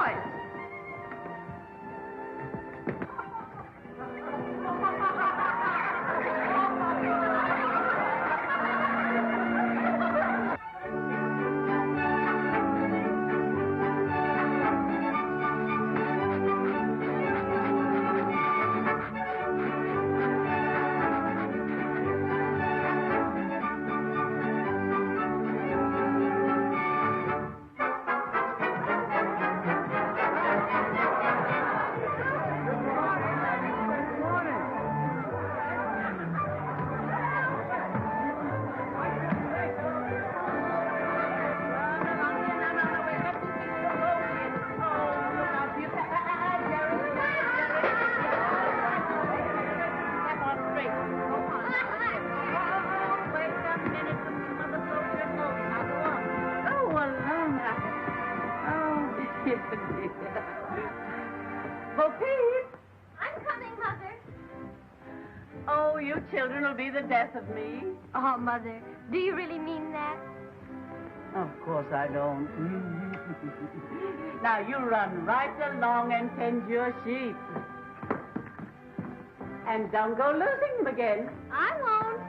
voice. Bo Peep! I'm coming, Mother. Oh, you children will be the death of me. Oh, Mother, do you really mean that? Of course I don't. Now you run right along and tend your sheep. And don't go losing them again. I won't.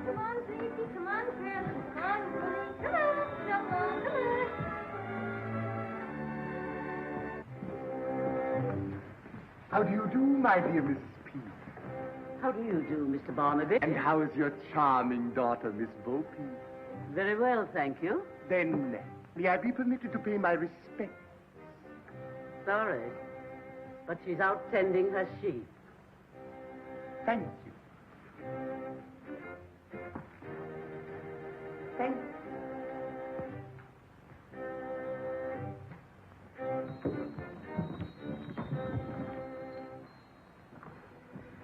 Come on, Gracie. Come on, Carolyn. Come on, Willie. Come on, come on, come on. How do you do, my dear Mrs. P? How do you do, Mr. Barnaby? And how is your charming daughter, Miss Bo Peep? Very well, thank you. Then, may I be permitted to pay my respects? Sorry, but she's out tending her sheep. Thank you. Thank you.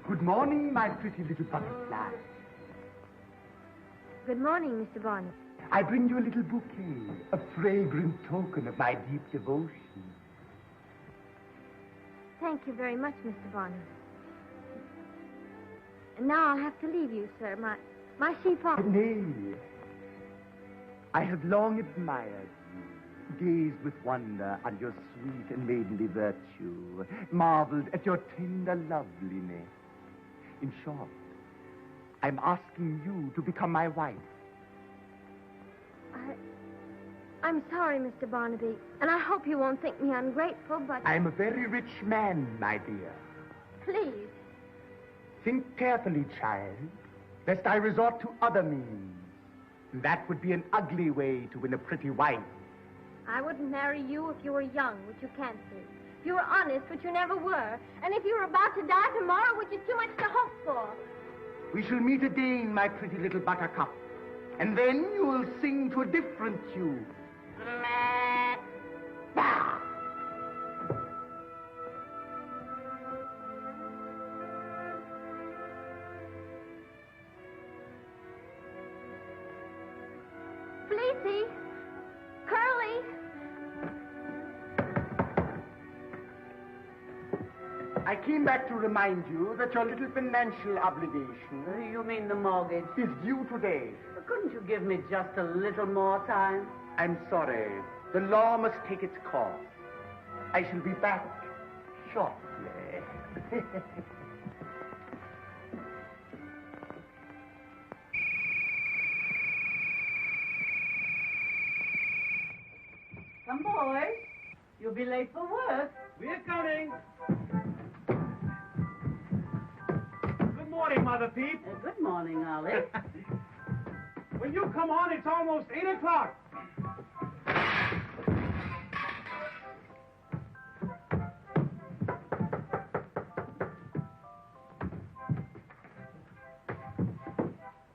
Good morning, my pretty little butterfly. Good morning, Mr. Barney. I bring you a little bouquet, a fragrant token of my deep devotion. Thank you very much, Mr. Barney. And now I'll have to leave you, sir. My sheep are... Nay, I have long admired you, gazed with wonder on your sweet and maidenly virtue, marveled at your tender loveliness. In short, I'm asking you to become my wife. I'm sorry, Mr. Barnaby, and I hope you won't think me ungrateful, but... I'm a very rich man, my dear. Please. Think carefully, child, lest I resort to other means. That would be an ugly way to win a pretty wife. I wouldn't marry you if you were young, which you can't be. If you were honest, which you never were. And if you were about to die tomorrow, which is too much to hope for. We shall meet again, my pretty little buttercup. And then you will sing to a different tune. Bah! Fleecy! Curly! I came back to remind you that your little financial obligation You mean the mortgage? is due today. Couldn't you give me just a little more time? I'm sorry. The law must take its course. I shall be back shortly. Come, boys. You'll be late for work. We're coming. Good morning, Mother Peep. Good morning, Ollie. When you come on, it's almost 8 o'clock.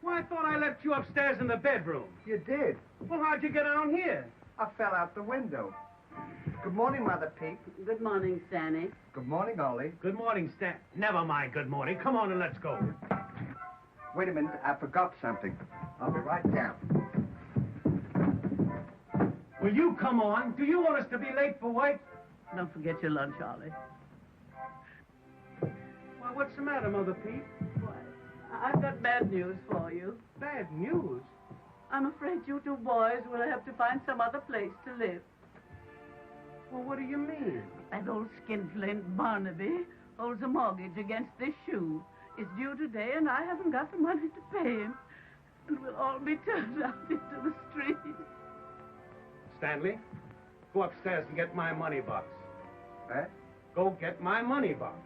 Well, I thought I left you upstairs in the bedroom. You did. Well, how'd you get down here? I fell out the window. Good morning, Mother Peep. Good morning, Stanny. Good morning, Ollie. Good morning, Stan. Never mind good morning. Come on and let's go. Wait a minute, I forgot something. I'll be right down. Will you come on? Do you want us to be late for work? Don't forget your lunch, Ollie. Well, what's the matter, Mother Peep? Why, I've got bad news for you. Bad news. I'm afraid you two boys will have to find some other place to live. Well, what do you mean? That old skinflint Barnaby holds a mortgage against this shoe. It's due today, and I haven't got the money to pay him. And we'll all be turned out into the street. Stanley, go upstairs and get my money box. Eh? Go get my money box.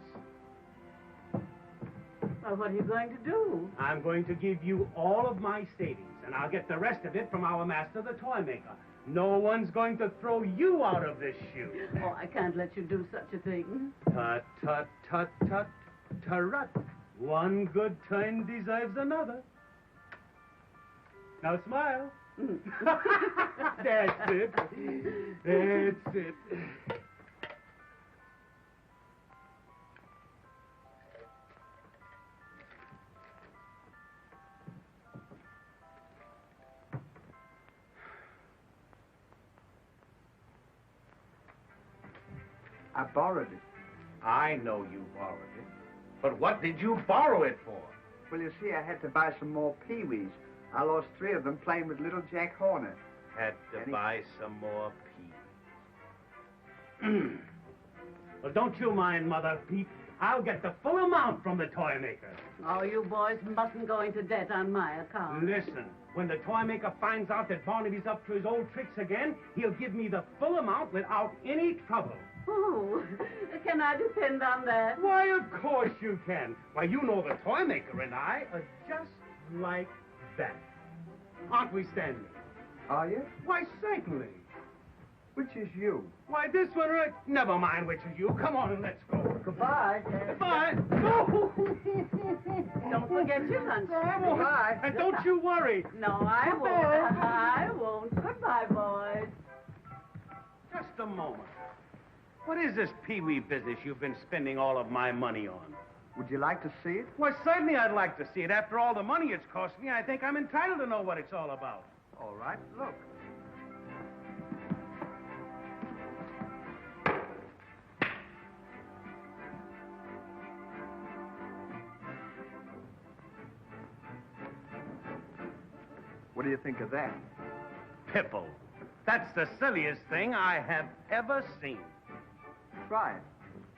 Well, what are you going to do? I'm going to give you all of my savings, and I'll get the rest of it from our master, the toy maker. No one's going to throw you out of this shoe. Oh, I can't let you do such a thing. Tut, tut, tut, tut, turut. One good turn deserves another. Now smile. That's it. That's it. I borrowed it. I know you borrowed it. But what did you borrow it for? Well, you see, I had to buy some more peewees. I lost 3 of them playing with little Jack Horner. Had to buy some more peas. Well, don't you mind, Mother Pete. I'll get the full amount from the toy maker. Oh, you boys mustn't go into debt on my account. Listen, when the toy maker finds out that Barnaby's up to his old tricks again, he'll give me the full amount without any trouble. Oh, can I depend on that? Why, of course you can. Why, you know the toy maker and I are just like that. Aren't we, Stanley? Are you? Why, certainly. Which is you? Why, this one right... Never mind which is you. Come on and let's go. Goodbye. Goodbye. No! Don't forget your lunch. Goodbye. And don't you worry. No, I won't. I won't. Goodbye, boys. Just a moment. What is this pee-wee business you've been spending all of my money on? Would you like to see it? Well, certainly I'd like to see it. After all the money it's cost me, I think I'm entitled to know what it's all about. All right, look. What do you think of that? Pipple. That's the silliest thing I have ever seen. Try it.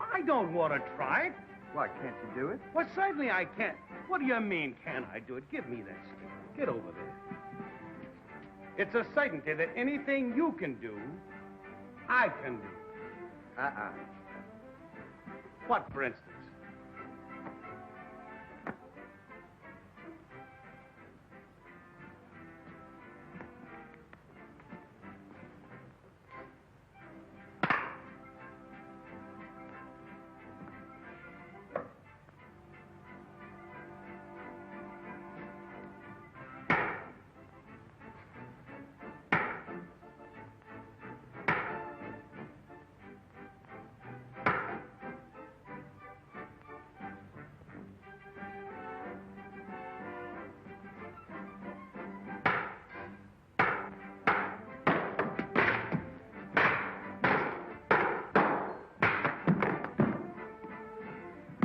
I don't want to try it. Why, can't you do it? Well, certainly I can't. What do you mean, can I do it? Give me that stick. Get over there. It's a certainty that anything you can do, I can do. What, for instance?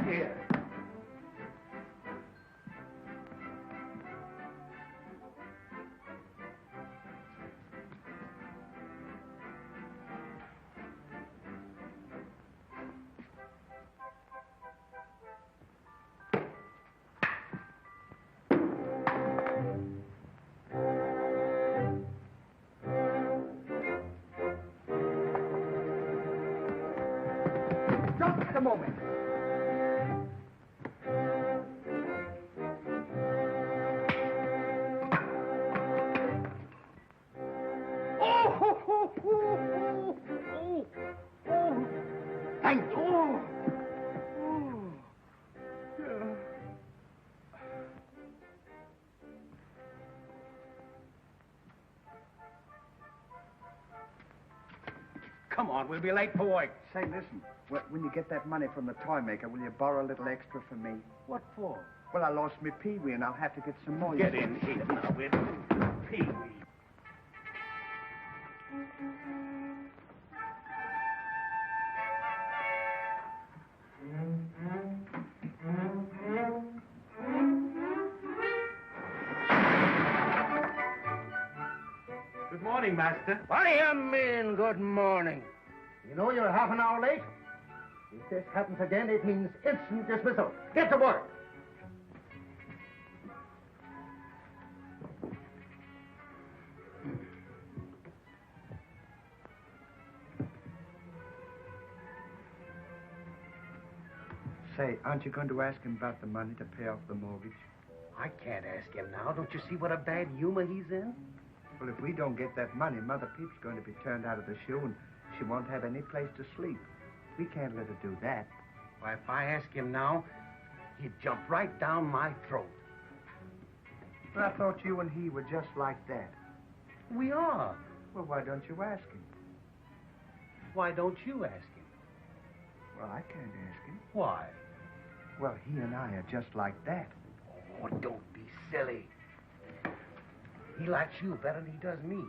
Here. Just a moment. Thank you. Come on, we'll be late for work. Say, listen. When you get that money from the toy maker, will you borrow a little extra for me? What for? Well, I lost me peewee, and I'll have to get some more. Get in here now with pee-wee. Good morning, Master. What do you mean, good morning? You know you're half an hour late. If this happens again, it means instant dismissal. Get to work. Say, aren't you going to ask him about the money to pay off the mortgage? I can't ask him now. Don't you see what a bad humor he's in? Well, if we don't get that money, Mother Peep's going to be turned out of the shoe, and she won't have any place to sleep. We can't let her do that. Why, if I ask him now, he'd jump right down my throat. But I thought you and he were just like that. We are. Well, why don't you ask him? Why don't you ask him? Well, I can't ask him. Why? Well, he and I are just like that. Oh, don't be silly. He likes you better than he does me.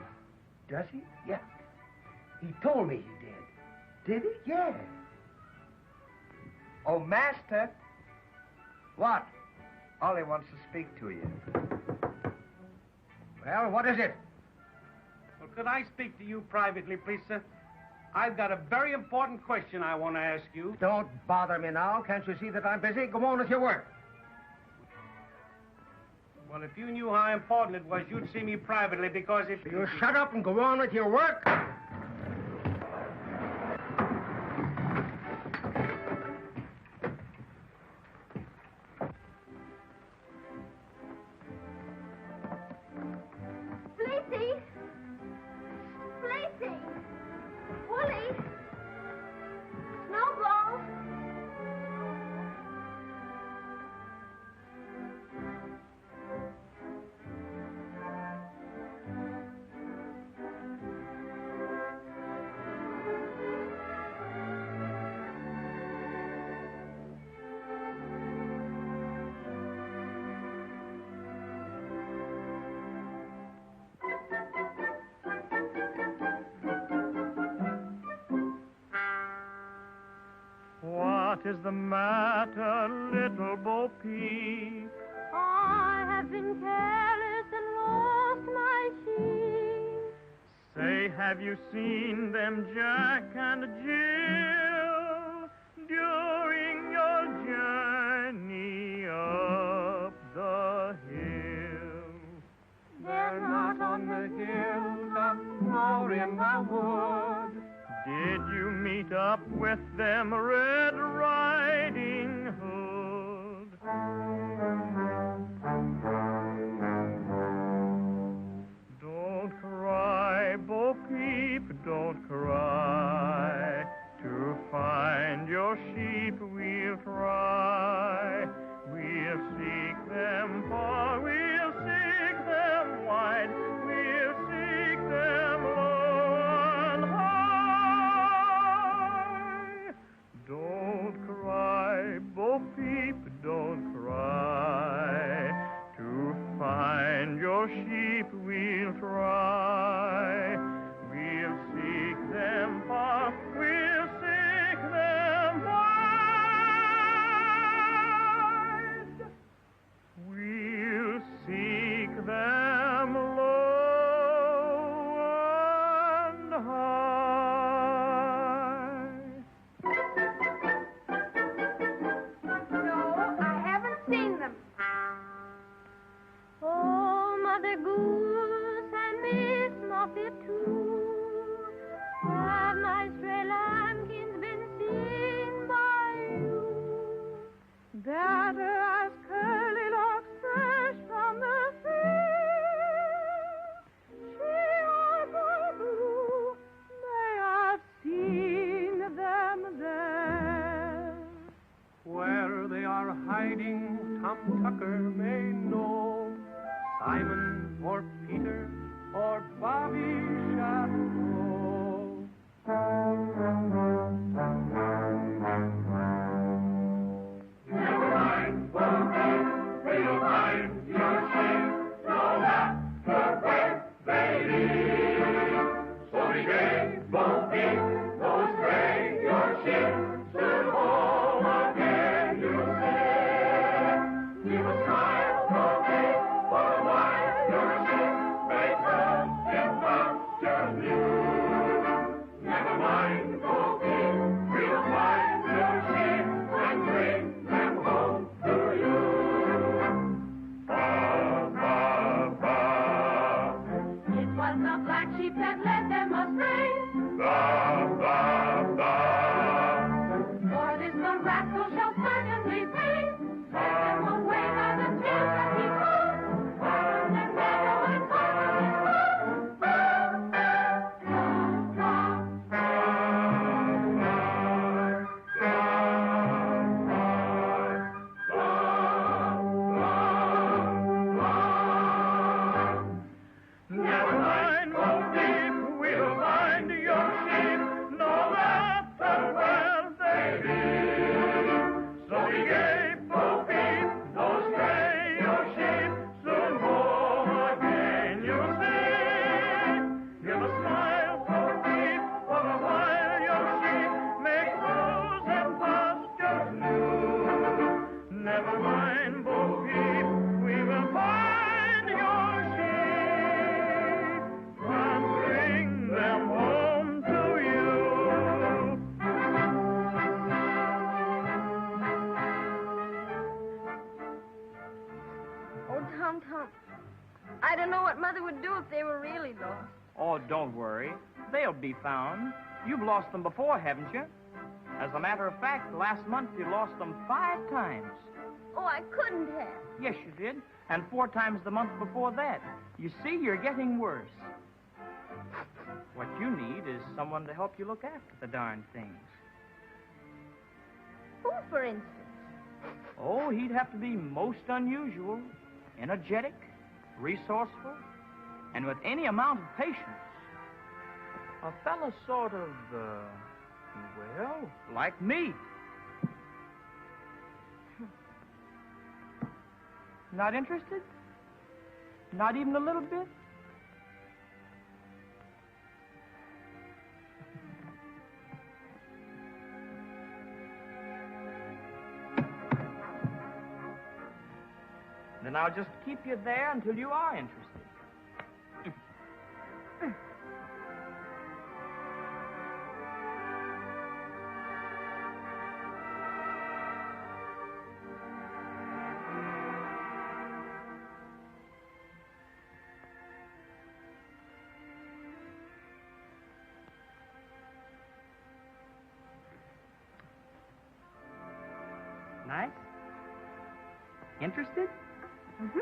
Does he? Yeah. He told me he did. Did he? Yeah. Oh, Master. What? Ollie wants to speak to you. Well, what is it? Well, could I speak to you privately, please, sir? I've got a very important question I want to ask you. Don't bother me now. Can't you see that I'm busy? Go on with your work. Well, if you knew how important it was, you'd see me privately, because if... You shut up and go on with your work. Fleecy! Fleecy! Wooly! Snowball! What is the matter, little Bo Peep? I have been careless and lost my sheep. Say, have you seen them, Jack and Jill, during your journey up the hill? They're not on the hilltop nor in the wood. Did you meet up with them, Red Riding Hood? Don't cry, Bo Peep, don't cry. To find your sheep we'll try. We'll seek them far, we'll seek them wide, we'll seek them low and high. Don't cry, Bo Peep, don't cry. To find your sheep we'll try. We'll seek them far, we'll seek them wide. We'll seek them low and high. No, I haven't seen them. Oh, Mother Goose and Miss Moffat too. Have my stray lambkins been seen by you? Better ask Curly Locks fresh from the field. She or Barboo may have seen them there. Where they are hiding, Tom Tucker may know. Simon or Peter or Bobby Chapeau. Never mind, we'll find your sheep. No matter where they lead. So be gay, Bo Peep, those gray, your sheep should home again, you say. Give a smile, Bo Peep, for a while your sheep may turn in pastures new. Never mind, Bo don't know what Mother would do if they were really lost. Oh, don't worry. They'll be found. You've lost them before, haven't you? As a matter of fact, last month you lost them 5 times. Oh, I couldn't have. Yes, you did. And 4 times the month before that. You see, you're getting worse. What you need is someone to help you look after the darn things. Who, for instance? Oh, he'd have to be most unusual, energetic, resourceful, and with any amount of patience. A fella sort of, well, like me. Not interested? Not even a little bit? Then I'll just keep you there until you are interested. Nice? Interested? Mm-hmm.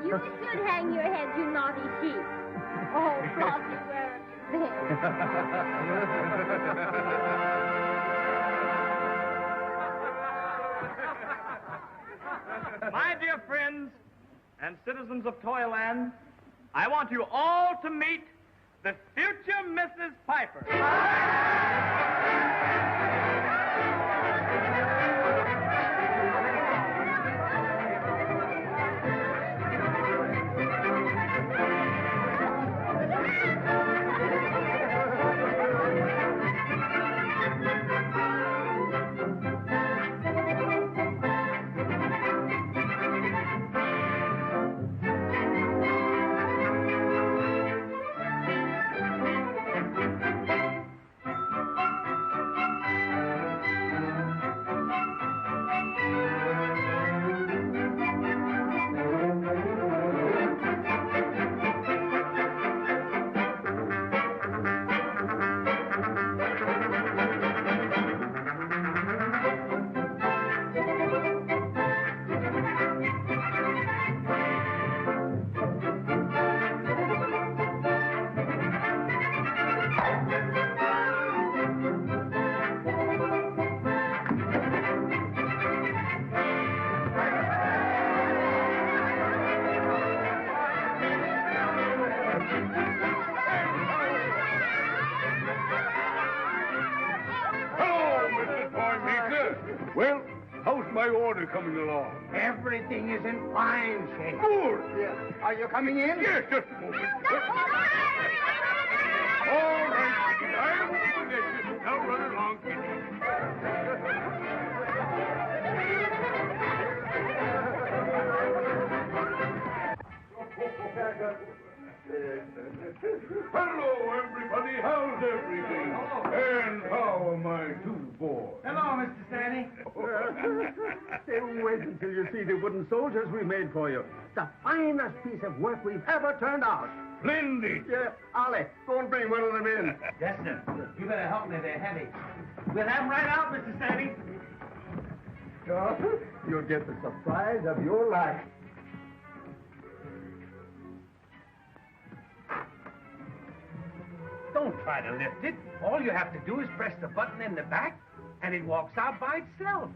You should hang your head, you naughty sheep. Oh, Flossie, where My dear friends and citizens of Toyland, I want you all to meet the future Mrs. Piper. Well, how's my order coming along? Everything is in fine shape. Good. Yes. Are you coming in? Yes, just a moment. All right, kiddies, I won't forget you. Now run along, Hello, everybody. How's everything? And how are my 2 boys? Hello, Mr. Sandy. Wait until you see the wooden soldiers we made for you. The finest piece of work we've ever turned out. Splendid. Yeah, Ollie, go and bring one of them in. Yes, sir. You better help me. They're heavy. We'll have them right out, Mr. Sandy. Oh, you'll get the surprise of your life. Don't try to lift it. All you have to do is press the button in the back, and it walks out by itself.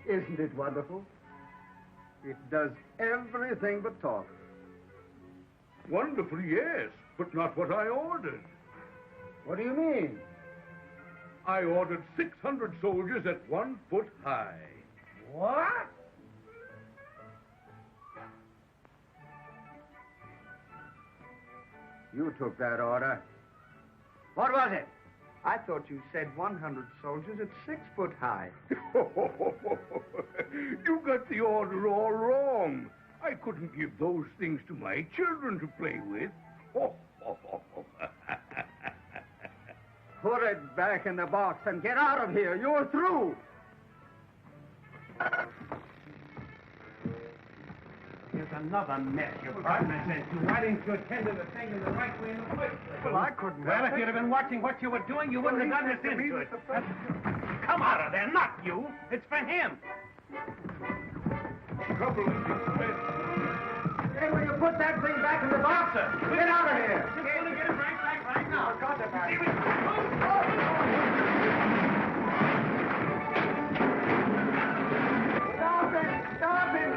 Isn't it wonderful? It does everything but talk. Wonderful, yes, but not what I ordered. What do you mean? I ordered 600 soldiers at 1 foot high. What? You took that order. What was it? I thought you said 100 soldiers at 6 foot high. You got the order all wrong. I couldn't give those things to my children to play with. Put it back in the box and get out of here. You're through. Here's another mess you brought us into. Why didn't you attend to the thing in the right way in the first place? Well, I couldn't Well, help if it. you'd have been watching what you were doing, you wouldn't have gotten us into it. Come out of there, not you. It's for him. Trouble is expensive. Hey, will you put that thing back in the box, sir? Get out of here. Just going to get it right back right now. Got it back. Stop it! Stop it!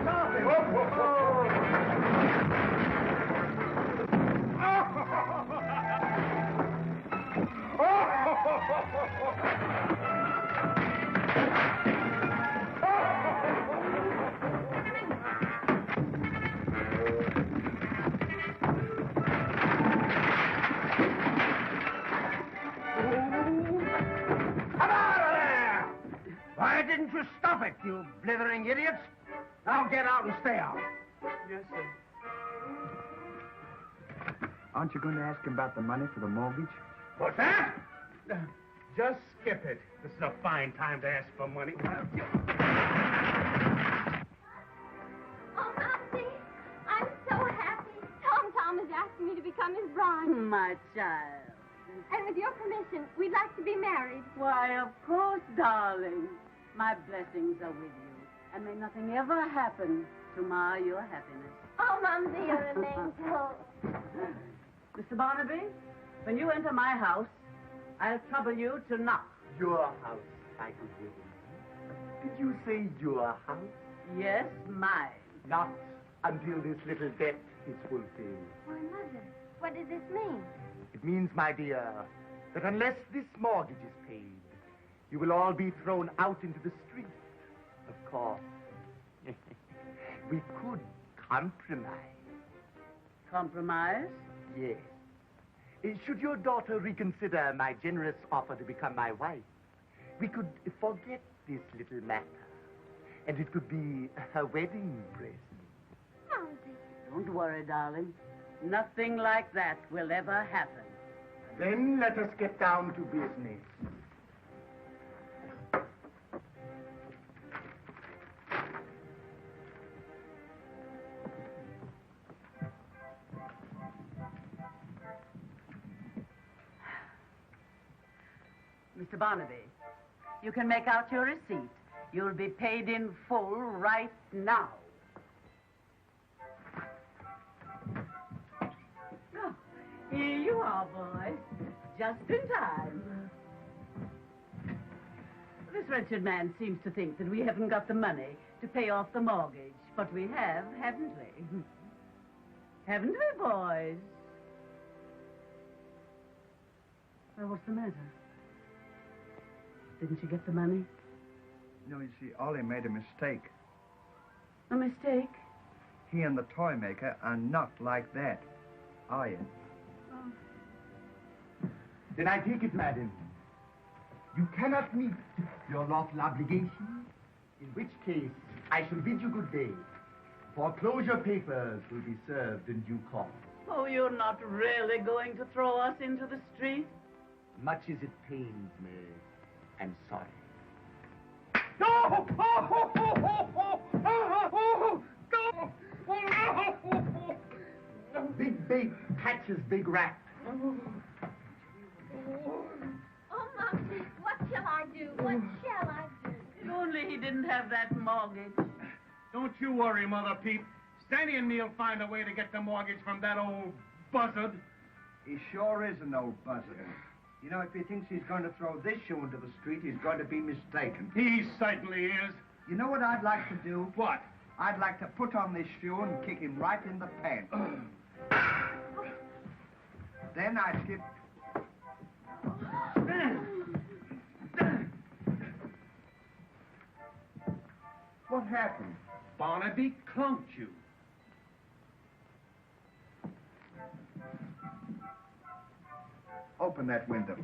Stop it! Whoa, whoa, whoa. Come out of there! Why didn't you stop it, you blithering idiots? Now get out and stay out. Yes, sir. Aren't you going to ask him about the money for the mortgage? What's that? Just skip it. This is a fine time to ask for money. Oh, Momsy, I'm so happy. Tom has asked me to become his bride. My child. And with your permission, we'd like to be married. Why, of course, darling. My blessings are with you. And may nothing ever happen to mar your happiness. Oh, Momsy, you're an angel. Mr. Barnaby, when you enter my house, I'll trouble you to knock. Your house, my good woman. Did you say your house? Yes, mine. Not until this little debt is fulfilled. Why, Mother, what does this mean? It means, my dear, that unless this mortgage is paid, you will all be thrown out into the street. Of course. We could compromise. Compromise? Yes. Should your daughter reconsider my generous offer to become my wife, we could forget this little matter, and it could be her wedding present. Momsy. Don't worry, darling. Nothing like that will ever happen. Then let us get down to business. Mr. Barnaby, you can make out your receipt. You'll be paid in full right now. Oh, here you are, boy. Just in time. This wretched man seems to think that we haven't got the money to pay off the mortgage. But we have, haven't we? Haven't we, boys? Well, what's the matter? Didn't you get the money? No, you see, Ollie made a mistake. A mistake? He and the toy maker are not like that, are you? Then I take it, madam. You cannot meet your lawful obligation, in which case I shall bid you good day. Foreclosure papers will be served in due course. Oh, you're not really going to throw us into the street? Much as it pains me, I'm sorry. No! Big bait catches big rat. Oh, Momsy, what shall I do? What shall I do? If only he didn't have that mortgage. Don't you worry, Mother Peep. Stanley and me'll find a way to get the mortgage from that old buzzard. He sure is an old buzzard. You know, if he thinks he's going to throw this shoe into the street, he's going to be mistaken. He certainly is. You know what I'd like to do? What? I'd like to put on this shoe and kick him right in the pants. Then I'd give... What happened? Barnaby clunked you. Open that window.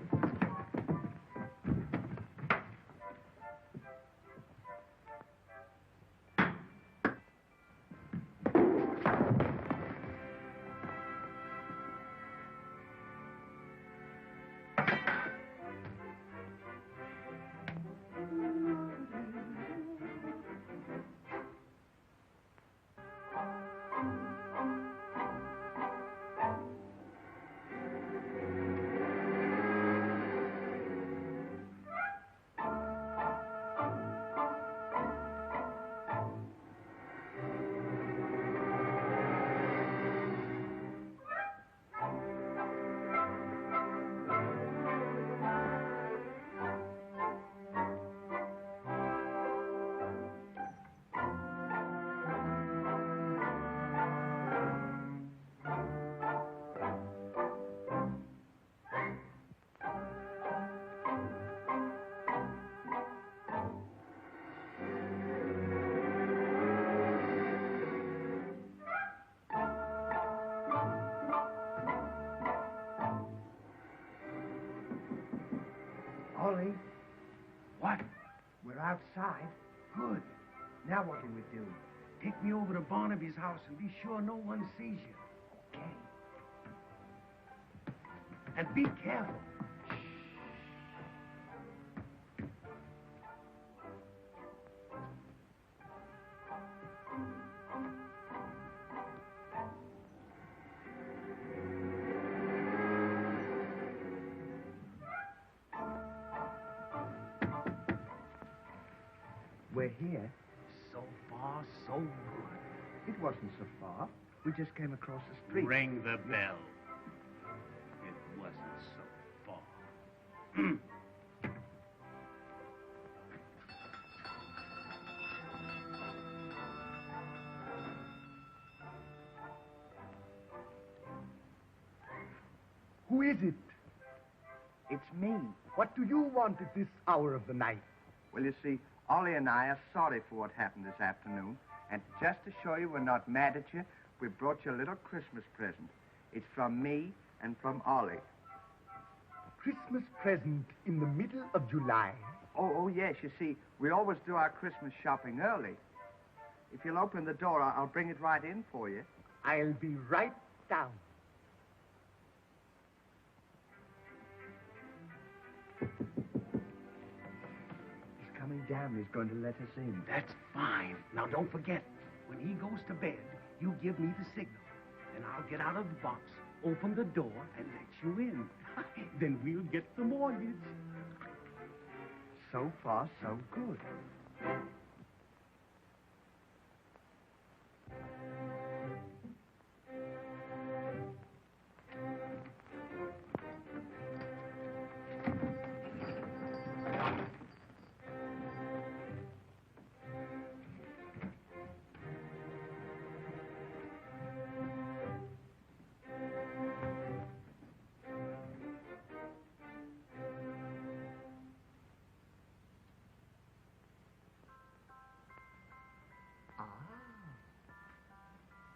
Ollie. What? We're outside. Good. Now what do we do? Take me over to Barnaby's house and be sure no one sees you. Okay. And be careful. We're here. So far, so good. It wasn't so far. We just came across the street. Ring the bell. It wasn't so far. Who is it? It's me. What do you want at this hour of the night? Well, you see, Ollie and I are sorry for what happened this afternoon. And just to show you we're not mad at you, we brought you a little Christmas present. It's from me and from Ollie. Christmas present in the middle of July. Oh, yes. You see, we always do our Christmas shopping early. If you'll open the door, I'll bring it right in for you. I'll be right down. He's coming down. He's going to let us in. That's fine. Now, don't forget, when he goes to bed, you give me the signal. Then I'll get out of the box, open the door, and let you in. Then we'll get the mortgage. So far, so good.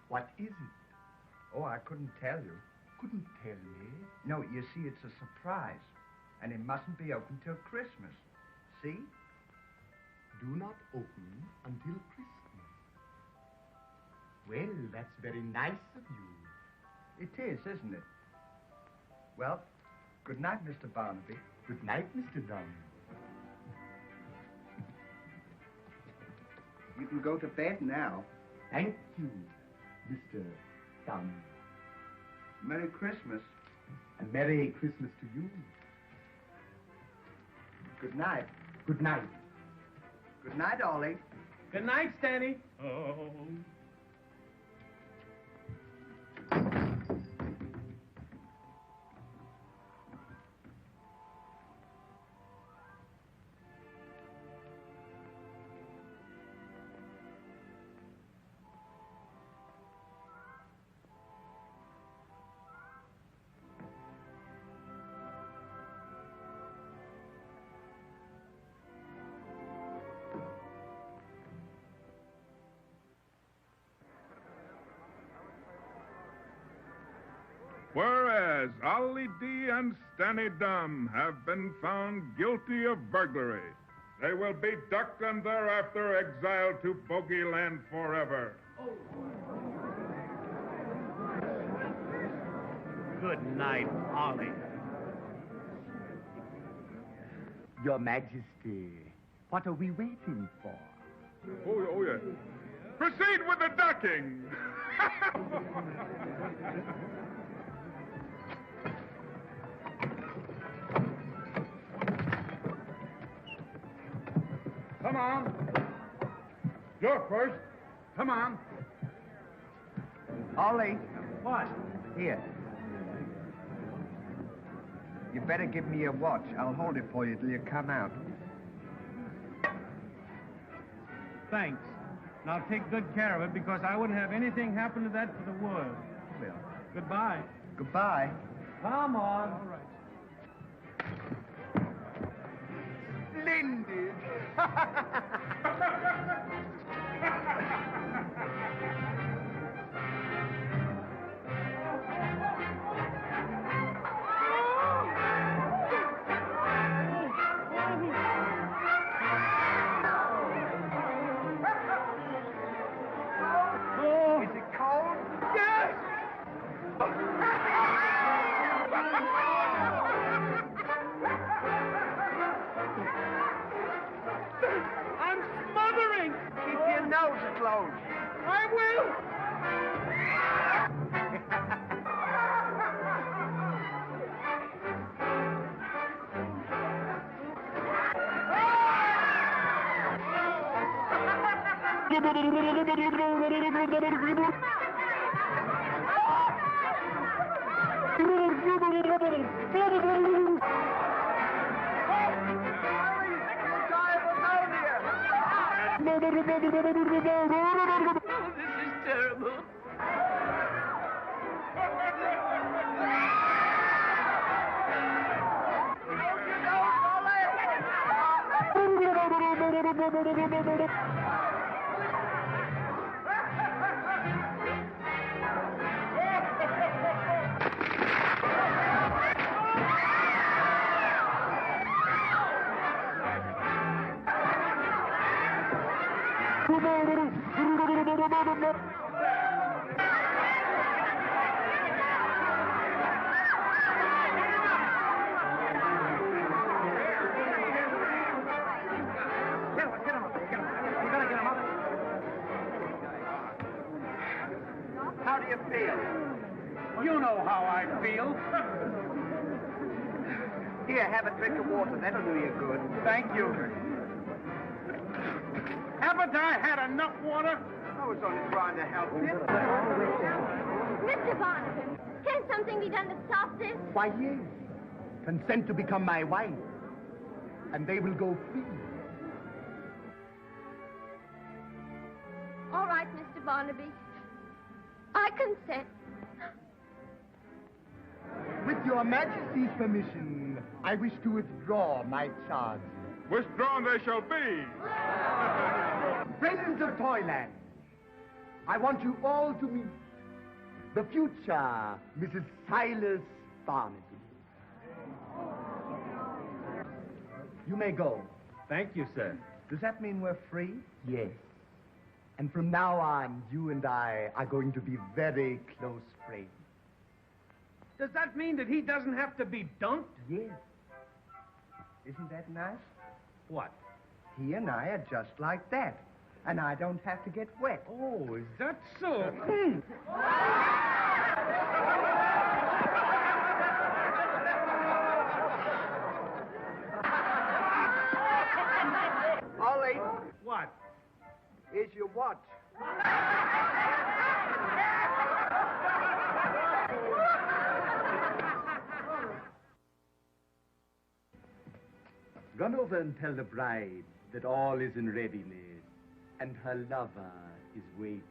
What is it? Oh, I couldn't tell you. Couldn't tell me. No, you see, it's a surprise. And it mustn't be open till Christmas. See? Do not open until Christmas. Well, that's very nice of you. It is, isn't it? Well, good night, Mr. Barnaby. Good night, Mr. Dunn. You can go to bed now. Thank you, Mr. Dunn. Merry Christmas. And Merry Christmas to you. Good night. Good night. Good night, Ollie. Good night, Stanny. Oh. Whereas Ollie D. and Stanny Dunn have been found guilty of burglary, they will be ducked and thereafter exiled to Bogeyland forever. Good night, Ollie. Your Majesty, what are we waiting for? Oh, yeah. Proceed with the ducking. Come on. You're first. Come on. Ollie, What? here. You better give me your watch. I'll hold it for you till you come out. Thanks. Now take good care of it because I wouldn't have anything happen to that for the world. Well, Goodbye. goodbye. Come on. All right. Splendid! Is it cold? Yes! I'm smothering! Keep your nose closed. I will! Oh, this is terrible. How do you feel? You know how I feel. Here, have a drink of water. That'll do you good. Thank you. Haven't I had enough water? I was only trying to help you. Mr. Barnaby, can something be done to stop this? Why, yes. Consent to become my wife, and they will go free. All right, Mr. Barnaby. I consent. With your Majesty's permission, I wish to withdraw my charges. Withdrawn they shall be. Friends of Toyland, I want you all to meet the future Mrs. Silas Barnaby. You may go. Thank you, sir. Does that mean we're free? Yes. And from now on, you and I are going to be very close friends. Does that mean that he doesn't have to be dunked? Yes. Isn't that nice? What? He and I are just like that. And I don't have to get wet. Oh, is that so? Ollie, What? here's your watch. Run over and tell the bride that all is in readiness and her lover is waiting.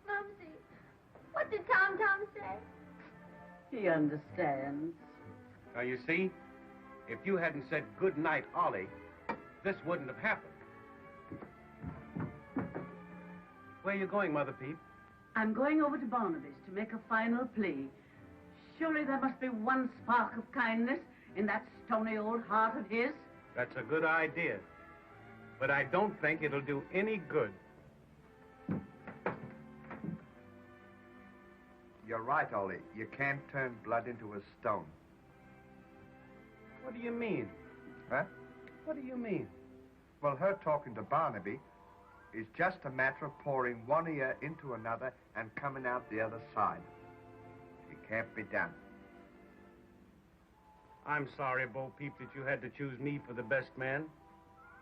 Mumsy, what did Tom say? He understands. Now, you see, if you hadn't said good night, Ollie, this wouldn't have happened. Where are you going, Mother Peep? I'm going over to Barnaby's to make a final plea. Surely there must be one spark of kindness in that stony old heart of his. That's a good idea. But I don't think it'll do any good. You're right, Ollie. You can't turn blood into a stone. What do you mean? Huh? What do you mean? Well, her talking to Barnaby is just a matter of pouring one ear into another and coming out the other side. It can't be done. I'm sorry, Bo Peep, that you had to choose me for the best man.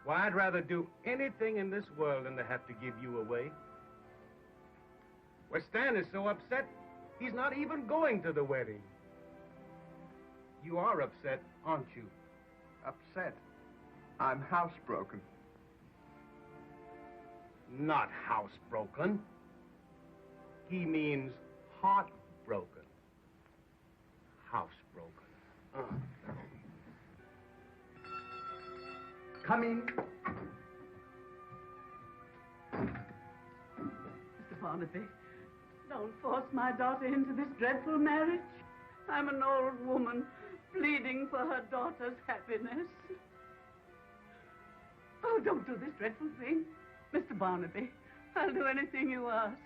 Why, I'd rather do anything in this world than to have to give you away. Well, Stan is so upset, he's not even going to the wedding. You are upset, aren't you? Upset? I'm housebroken. Not housebroken. He means heartbroken. Housebroken. Come in. Mr. Barnaby, don't force my daughter into this dreadful marriage. I'm an old woman pleading for her daughter's happiness. Oh, don't do this dreadful thing. Mr. Barnaby, I'll do anything you ask.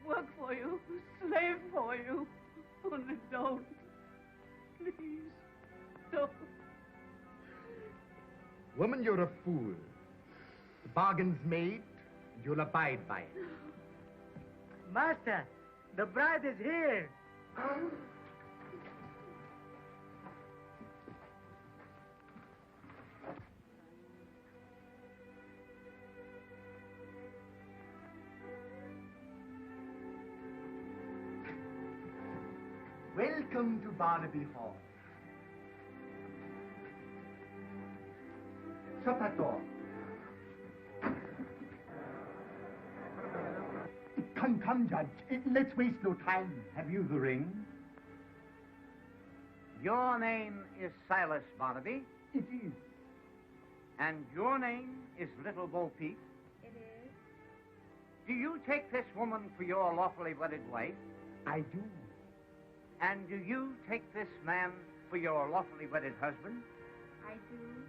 Work for you, slave for you. Only don't. Please, don't. Woman, you're a fool. The bargain's made, and you'll abide by it. Master, the bride is here. Welcome to Barnaby Hall. Shut that door. Come, Judge. Let's waste no time. Have you the ring? Your name is Silas Barnaby, It is. and your name is Little Bo Peep. It is. Do you take this woman for your lawfully wedded wife? I do. And do you take this man for your lawfully wedded husband? I do.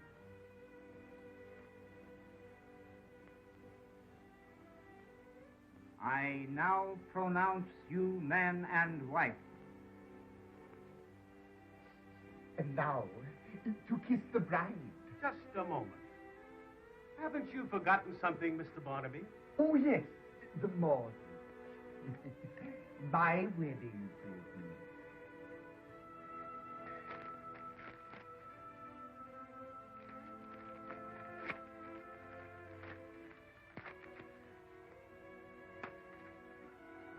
I now pronounce you man and wife. And now, to kiss the bride. Just a moment. Haven't you forgotten something, Mr. Barnaby? Oh, yes, the mortgage. My wedding present.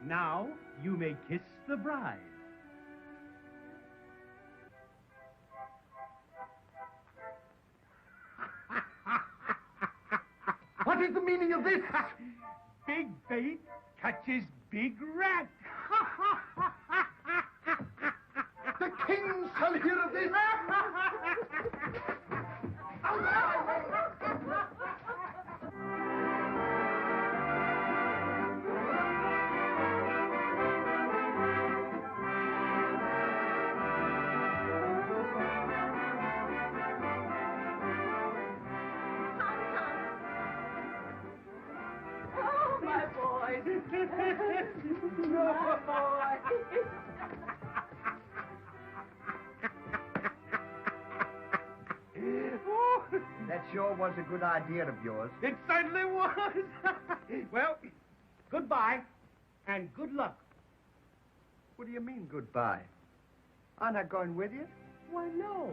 Now you may kiss the bride. What is the meaning of this? Big bait catches big rat. The king shall hear of this. Oh, my boy. My boy. That sure was a good idea of yours. It certainly was. Well, goodbye and good luck. What do you mean, goodbye? I'm not going with you. Why, no.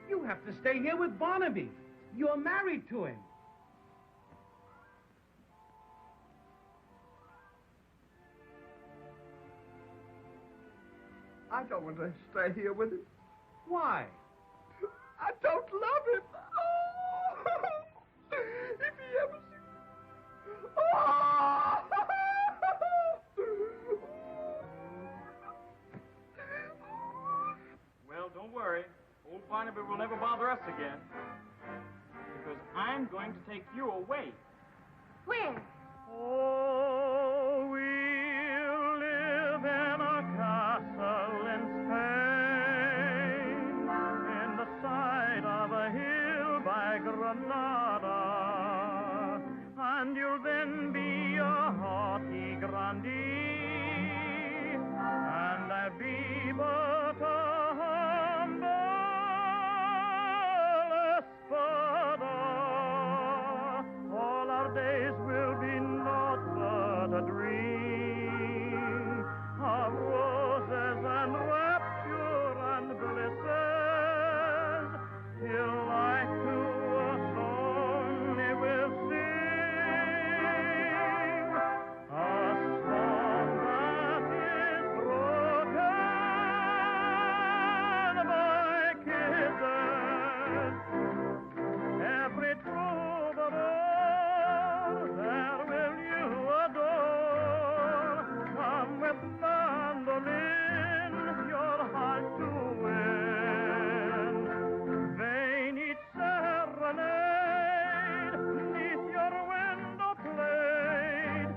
You have to stay here with Barnaby. You're married to him. I don't want to stay here with him. Why? I don't love him. Oh, if he ever sees... Oh! Well, don't worry. Old Barnaby will never bother us again. If because I'm going to take you away. Where? Oh, we'll live in a castle in Spain, in the side of a hill by Granada, and you'll then be a haughty grandee, and I'll be but a humble espada. All our days will be naught but a dream of roses and rapture and blisses, till like to a song we will sing, a song that is broken by kisses. Every troubadour there will you adore, come with mandolin your heart to win. Vain each serenade, neath your window played,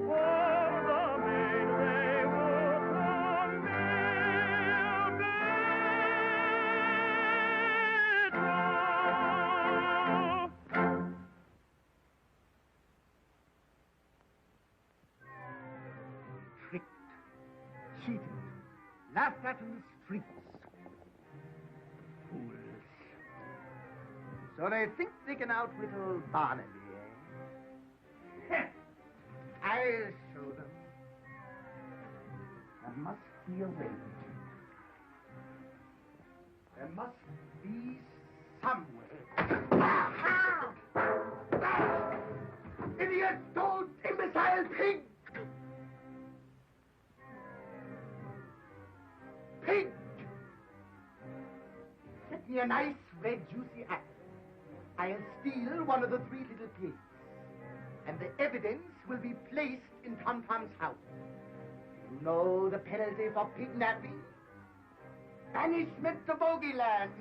for the maid they would come Tricked, cheated, laughed at in the streets. Fools. So they think they can outwittle Barnaby, eh? I'll show them. There must be a way. There must be some way. Idiot, don't, imbecile pig! Pig! Get me a nice, red, juicy apple. I'll steal one of the 3 little pigs, and the evidence will be placed in Tom Tom's house. You know the penalty for pig napping? Banishment to Bogeyland.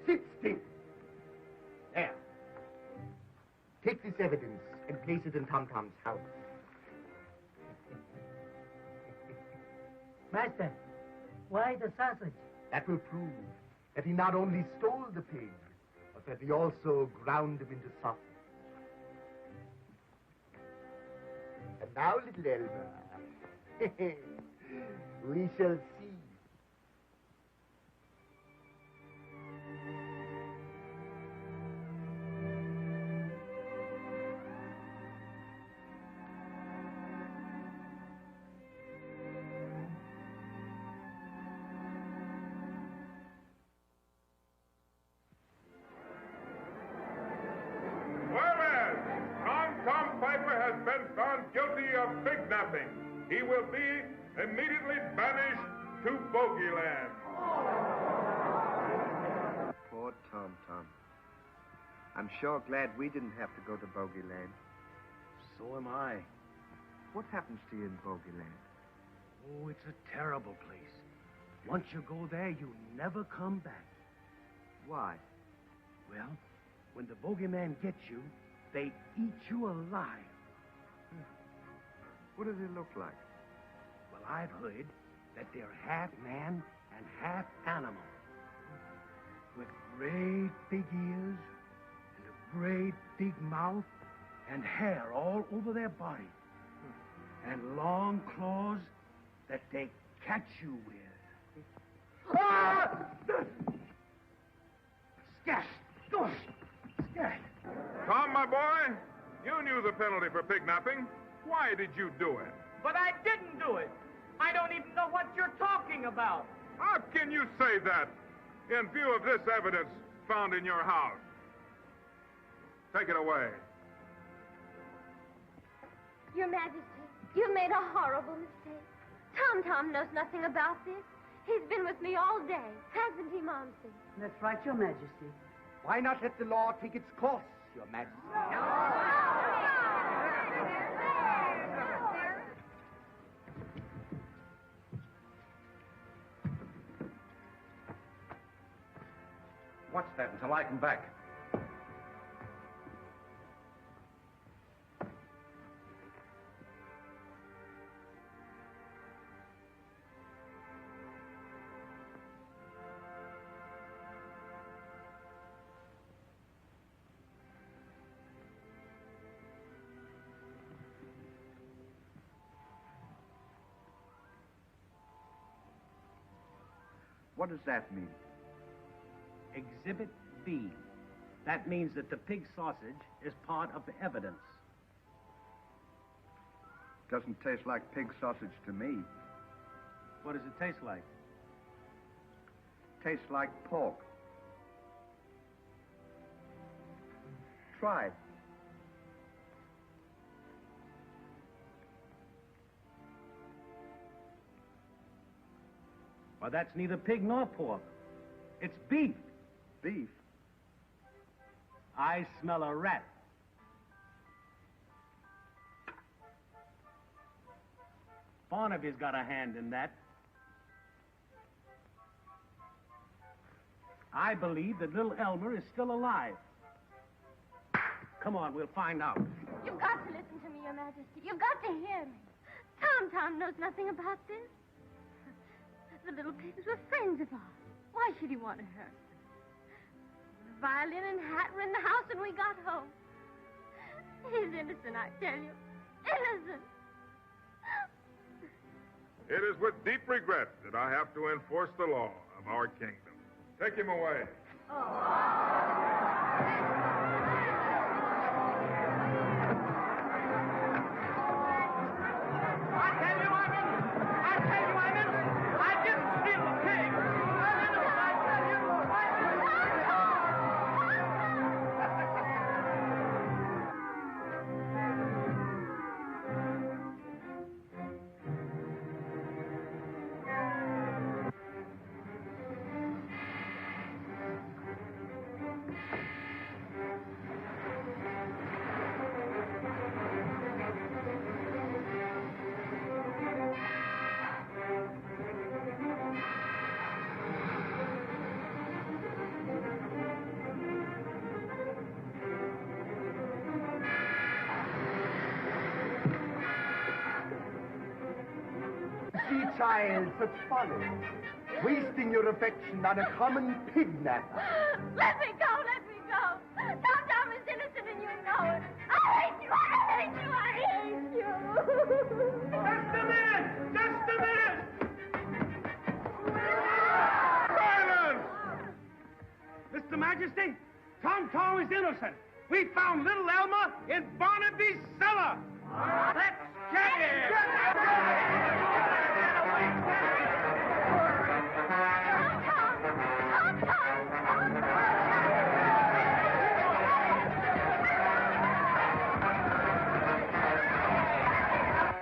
Sit still. There. Take this evidence and place it in Tom Tom's house. Master, why the sausage? That will prove that he not only stole the pig, but that he also ground him into sausage. And now, little Elmer, we shall see. Tom Piper has been found guilty of pig napping. He will be immediately banished to Bogeyland. Poor Tom. I'm sure glad we didn't have to go to Bogeyland. So am I. What happens to you in Bogeyland? Oh, it's a terrible place. Once you go there, you never come back. Why? Well, when the bogeyman gets you, they eat you alive. What does he look like? Well, I've heard that they're half man and half animal. With great big ears and a great big mouth and hair all over their body. And long claws that they catch you with. Ah! Scat! Scat! Tom, my boy, you knew the penalty for pignapping. Why did you do it? But I didn't do it. I don't even know what you're talking about. How can you say that in view of this evidence found in your house? Take it away. Your Majesty, you made a horrible mistake. Tom knows nothing about this. He's been with me all day, hasn't he, Momsey? That's right, Your Majesty. Why not let the law take its course, Your Majesty? Watch that until I come back. What does that mean? Exhibit B. That means that the pig sausage is part of the evidence. Doesn't taste like pig sausage to me. What does it taste like? Tastes like pork. Try it. Well, that's neither pig nor pork. It's beef. Beef? I smell a rat. Barnaby's got a hand in that. I believe that little Elmer is still alive. Come on, we'll find out. You've got to listen to me, Your Majesty. You've got to hear me. Tom knows nothing about this. The little pigs were friends of ours. Why should he want to hurt them? The violin and hat were in the house when we got home. He's innocent, I tell you. Innocent. It is with deep regret that I have to enforce the law of our kingdom. Take him away. I didn't steal the pig. See, child, such folly. Wasting your affection on a common pig-napper. Let me go. Tom is innocent and you know it. I hate you. Just a minute! Silence! Mr. Majesty, Tom is innocent. We found little Elmer in Barnaby's cellar. Let's get him!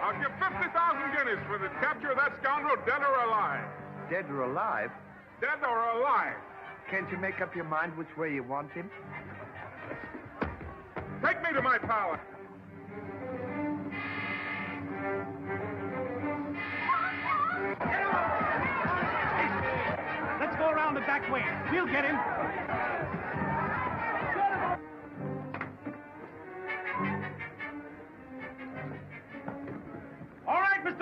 I'll give 50,000 guineas for the capture of that scoundrel, dead or alive. Dead or alive? Dead or alive. Can't you make up your mind which way you want him? Take me to my palace. Let's go around the back way. We'll get him.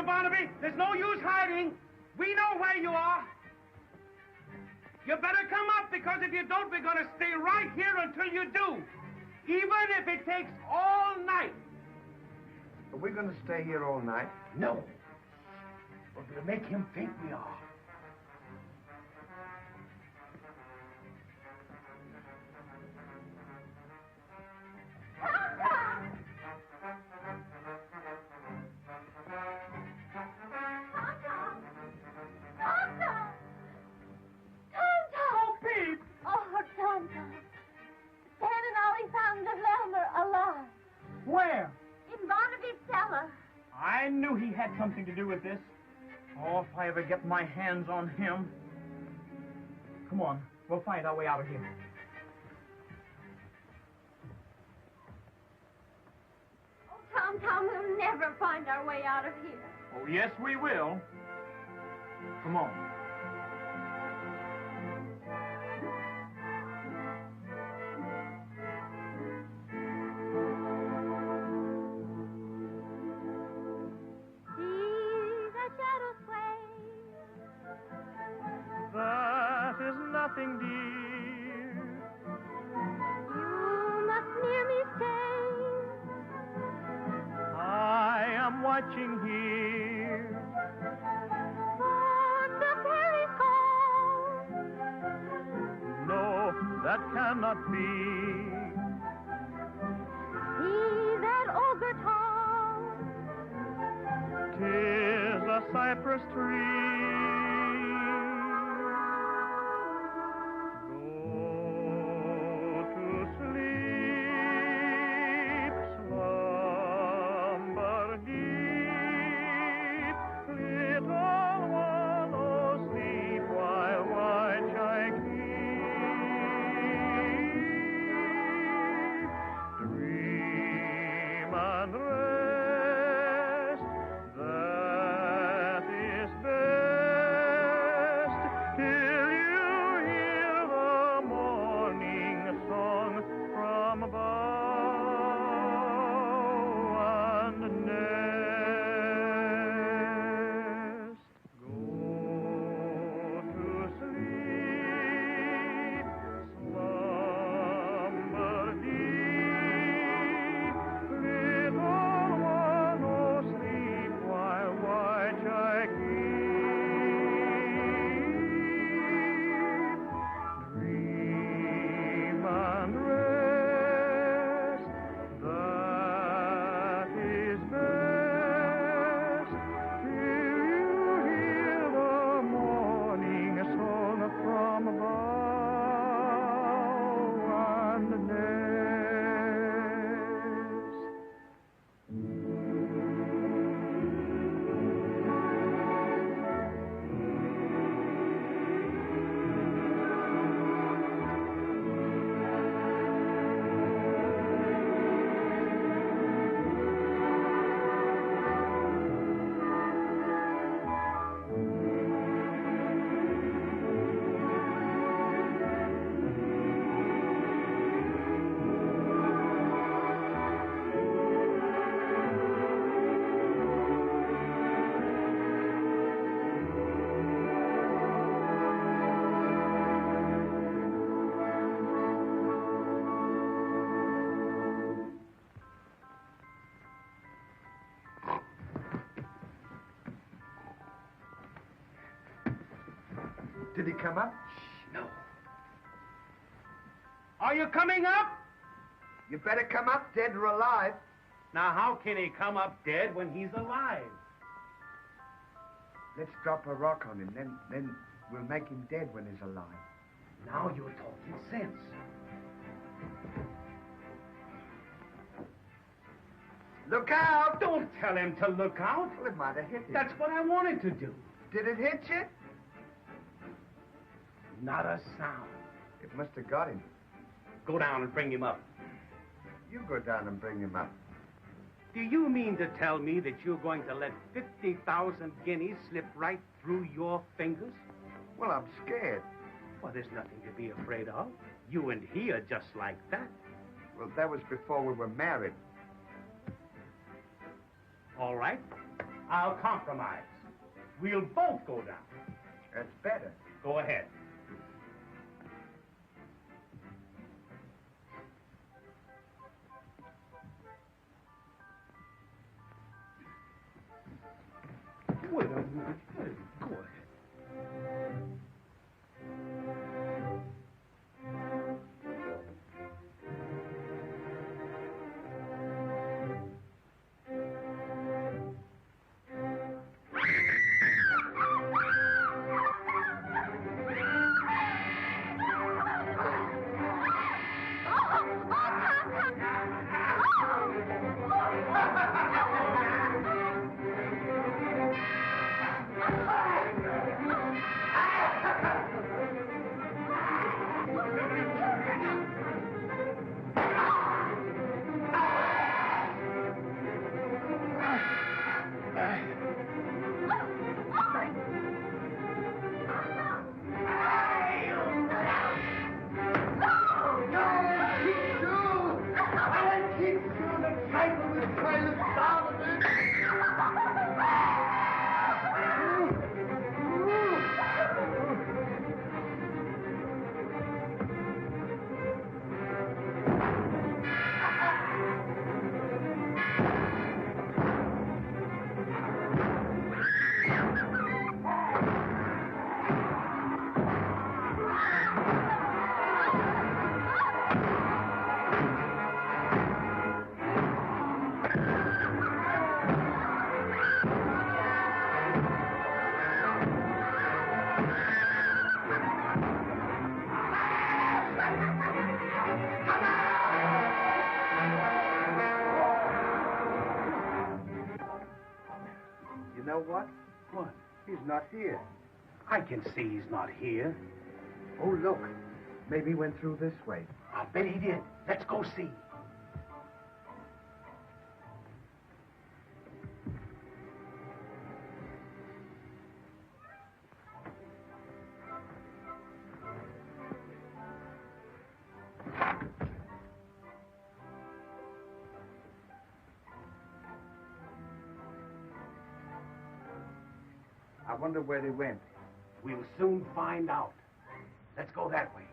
Mr. Barnaby. There's no use hiding. We know where you are. You better come up, because if you don't, we're going to stay right here until you do. Even if it takes all night. Are we going to stay here all night? No. But we'll make him think we are. Where? In Barnaby's cellar. I knew he had something to do with this. Oh, if I ever get my hands on him. Come on, we'll find our way out of here. Oh, Tom, we'll never find our way out of here. Oh, yes, we will. Come on. That is nothing, dear. You must near me stay. I am watching here. For the fairies call. No, that cannot be. See that ogre tall. 'Tis a cypress tree. Did he come up? No. Are you coming up? You better come up, dead or alive. Now, how can he come up dead when he's alive? Let's drop a rock on him, then we'll make him dead when he's alive. Now you're talking sense. Look out! Don't tell him to look out. Well, it might have hit him. That's what I wanted to do. Did it hit you? Not a sound. It must have got him. Go down and bring him up. You go down and bring him up. Do you mean to tell me that you're going to let 50,000 guineas slip right through your fingers? Well, I'm scared. Well, there's nothing to be afraid of. You and he are just like that. Well, that was before we were married. All right. I'll compromise. We'll both go down. That's better. Go ahead. Wait a minute. Go ahead. You know what? What? He's not here. I can see he's not here. Oh, look. Maybe he went through this way. I bet he did. Let's go see. I wonder where he went. We'll soon find out. Let's go that way.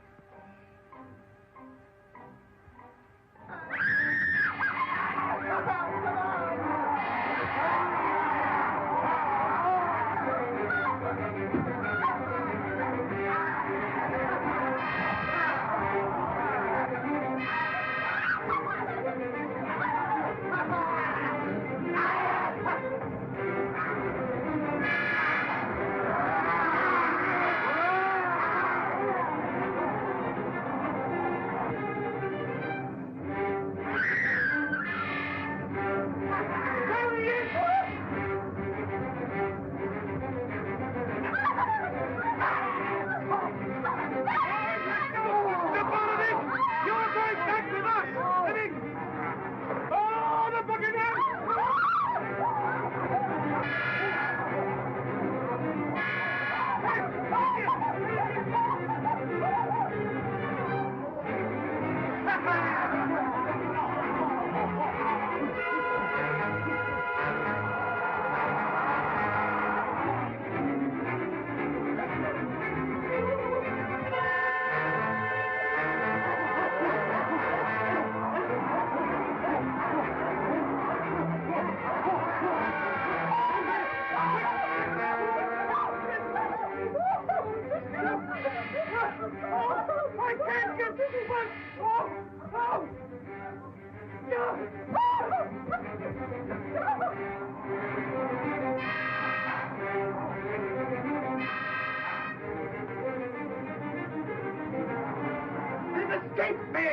They've escaped me,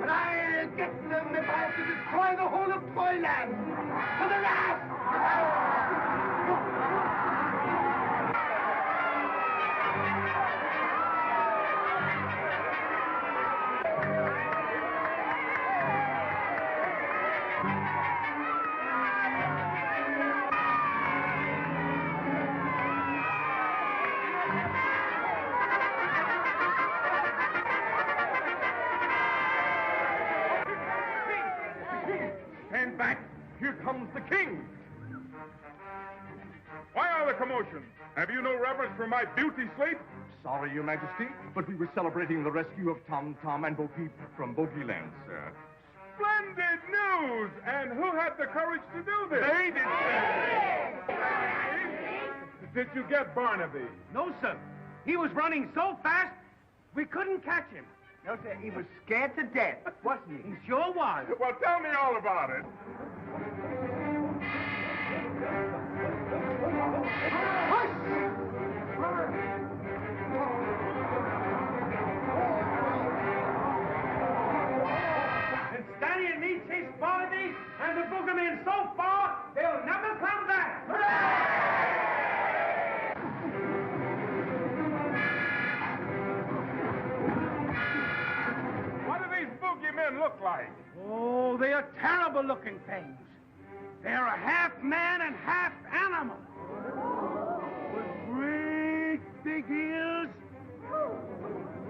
and I'll get them if I have to destroy the whole of Toyland. To the last! Stand back. Here comes the king. now the commotion? Have you no reverence for my beauty sleep? Sorry, Your Majesty, but we were celebrating the rescue of Tom Tom and Bogey from Bogey Land, sir. Splendid news! And who had the courage to do this? They did, Did you get Barnaby? No, sir. He was running so fast, we couldn't catch him. No, sir, he was scared to death, wasn't he? He sure was. Well, tell me all about it. And Stanley and me chased Barnaby and the boogerman so far, they'll never come back. What do these boogeymen look like? Oh, they are terrible-looking things. They're a half man and half animal. With great big ears,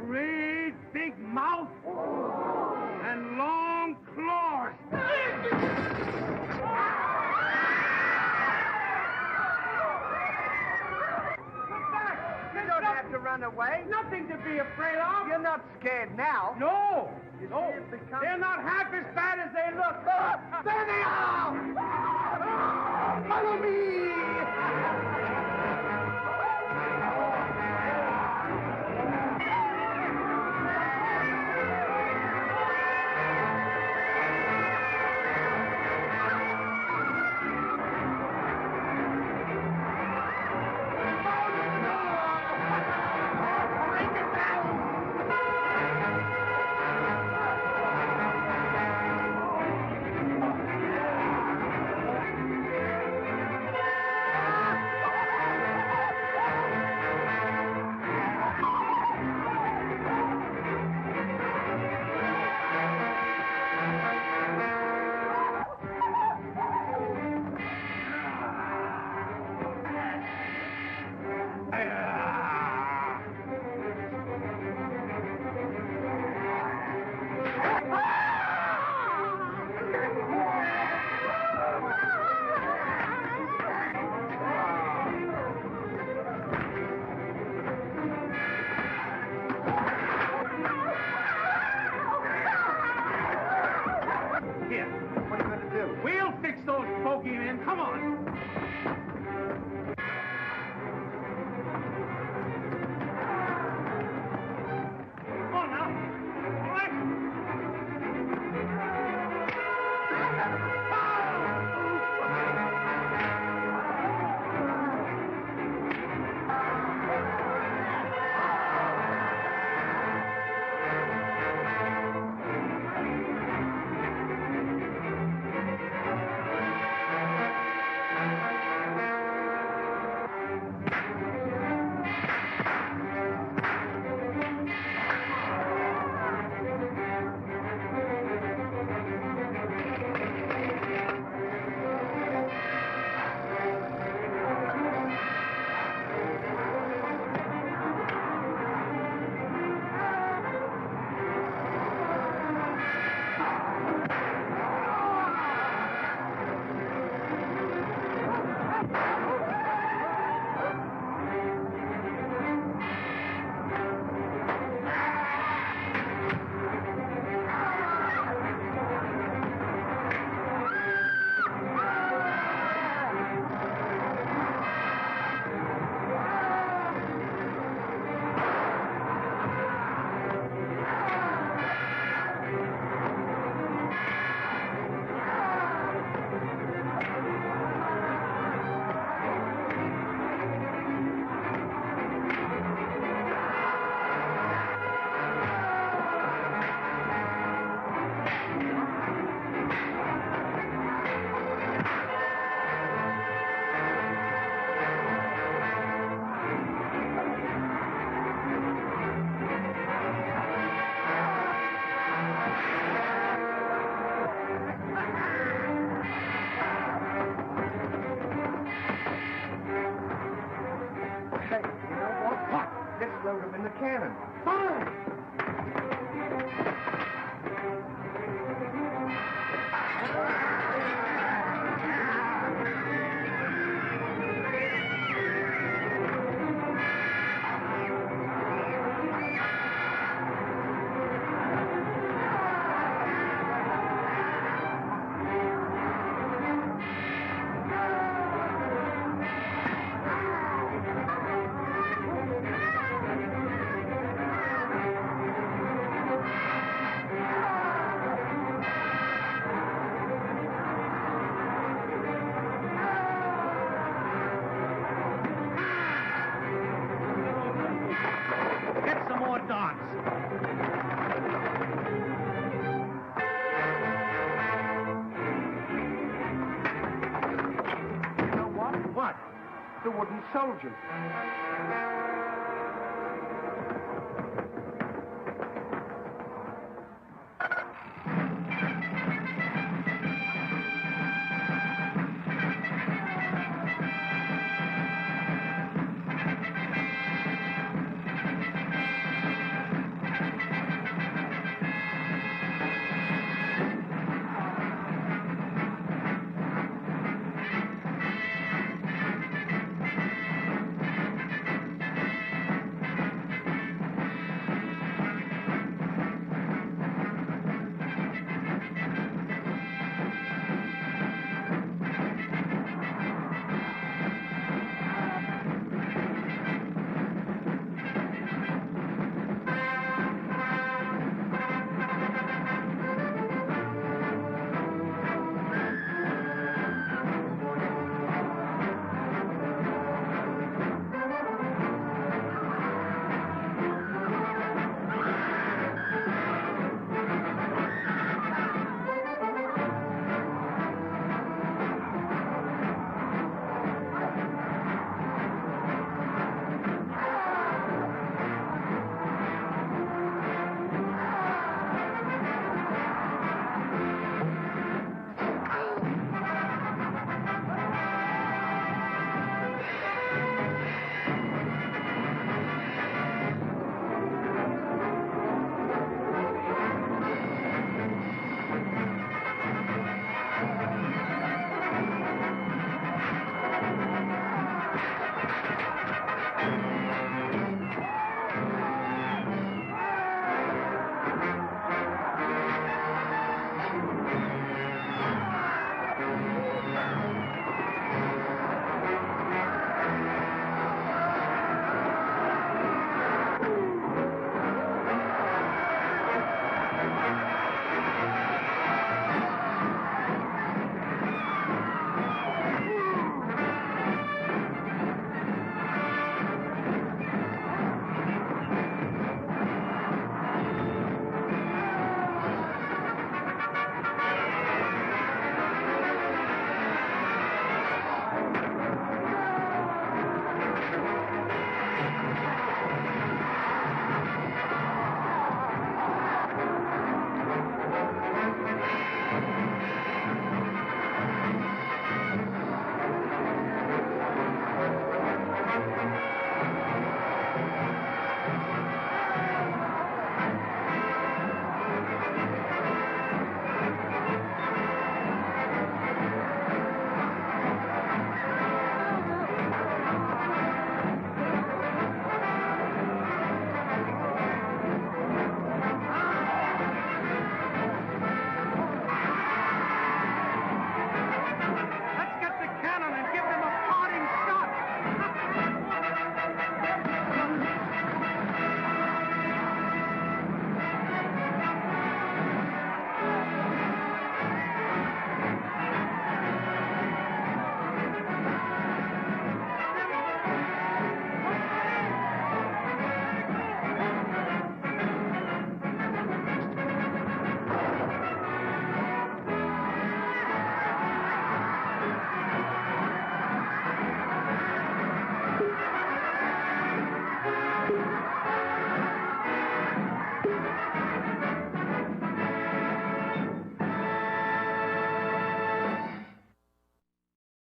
great big mouth, and long claws. You don't have to run away. Nothing to be afraid of. You're not scared now. No, You no. see, it's become- They're not half as bad as they look. There they are! Follow me! The wooden soldiers.